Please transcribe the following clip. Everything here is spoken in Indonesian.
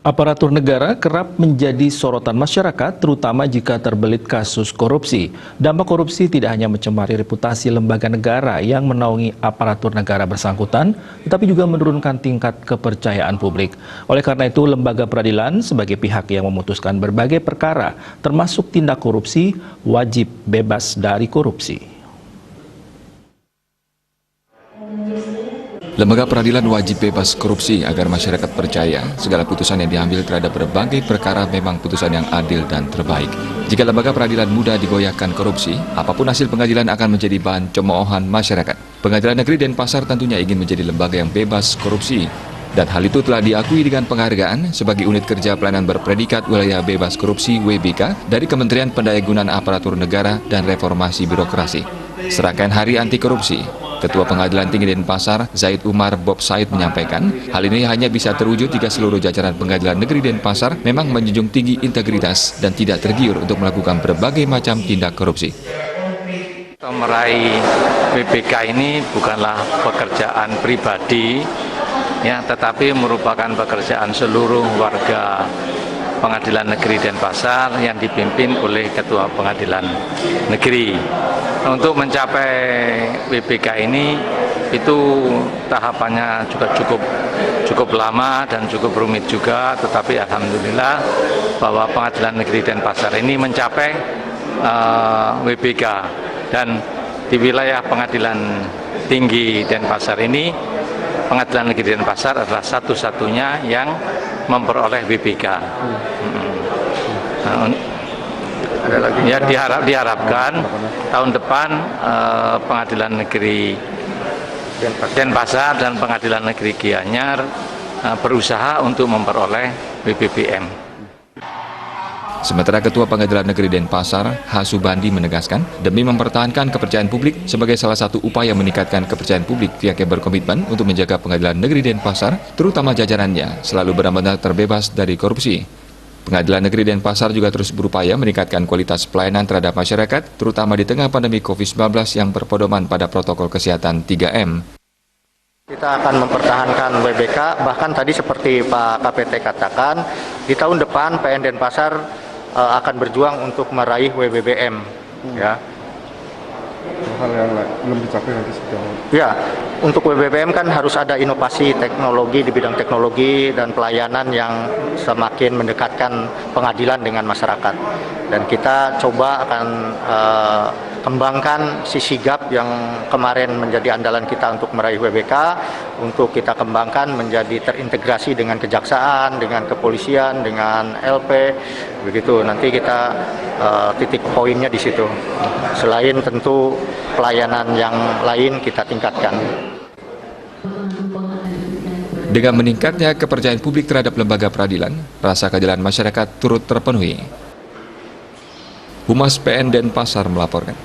Aparatur negara kerap menjadi sorotan masyarakat, terutama jika terbelit kasus korupsi. Dampak korupsi tidak hanya mencemari reputasi lembaga negara yang menaungi aparatur negara bersangkutan, tetapi juga menurunkan tingkat kepercayaan publik. Oleh karena itu, lembaga peradilan sebagai pihak yang memutuskan berbagai perkara, termasuk tindak korupsi, wajib bebas dari korupsi. Lembaga peradilan wajib bebas korupsi agar masyarakat percaya segala putusan yang diambil terhadap berbagai perkara memang putusan yang adil dan terbaik. Jika lembaga peradilan mudah digoyahkan korupsi, apapun hasil pengadilan akan menjadi bahan cemoohan masyarakat. Pengadilan Negeri Denpasar tentunya ingin menjadi lembaga yang bebas korupsi. Dan hal itu telah diakui dengan penghargaan sebagai unit kerja pelayanan berpredikat wilayah bebas korupsi WBK dari Kementerian Pendayagunaan Aparatur Negara dan Reformasi Birokrasi. Serangkaian Hari Anti Korupsi, Ketua Pengadilan Tinggi Denpasar, Zaid Umar Bob Said menyampaikan, hal ini hanya bisa terwujud jika seluruh jajaran Pengadilan Negeri Denpasar memang menjunjung tinggi integritas dan tidak tergiur untuk melakukan berbagai macam tindak korupsi. Meraih WBK ini bukanlah pekerjaan pribadi, ya, tetapi merupakan pekerjaan seluruh warga Pengadilan Negeri Denpasar yang dipimpin oleh Ketua Pengadilan Negeri. Untuk mencapai WBK ini itu tahapannya juga cukup lama dan cukup rumit juga, tetapi alhamdulillah bahwa Pengadilan Negeri Denpasar ini mencapai WBK, dan di wilayah Pengadilan Tinggi Denpasar ini Pengadilan Negeri Denpasar adalah satu-satunya yang memperoleh WBK. Ya, diharapkan tahun depan Pengadilan Negeri Denpasar dan Pengadilan Negeri Gianyar berusaha untuk memperoleh WBBM. Sementara Ketua Pengadilan Negeri Denpasar, H. Subandi menegaskan, demi mempertahankan kepercayaan publik sebagai salah satu upaya meningkatkan kepercayaan publik, pihaknya berkomitmen untuk menjaga Pengadilan Negeri Denpasar, terutama jajarannya, selalu benar-benar terbebas dari korupsi. Pengadilan Negeri Denpasar juga terus berupaya meningkatkan kualitas pelayanan terhadap masyarakat, terutama di tengah pandemi COVID-19 yang berpedoman pada protokol kesehatan 3M. Kita akan mempertahankan WBK, bahkan tadi seperti Pak KPT katakan, di tahun depan PN Denpasar akan berjuang untuk meraih WBBM. Ya. Hal yang belum dicapai nanti sejauh. Ya, untuk WBBM kan harus ada inovasi teknologi di bidang teknologi dan pelayanan yang semakin mendekatkan pengadilan dengan masyarakat. Dan kita coba akan kembangkan sisi gap yang kemarin menjadi andalan kita untuk meraih WBK, untuk kita kembangkan menjadi terintegrasi dengan kejaksaan, dengan kepolisian, dengan LP, begitu. Nanti kita titik poinnya di situ. Selain tentu pelayanan yang lain kita tingkatkan. Dengan meningkatnya kepercayaan publik terhadap lembaga peradilan, rasa keadilan masyarakat turut terpenuhi. Humas PN Denpasar melaporkan.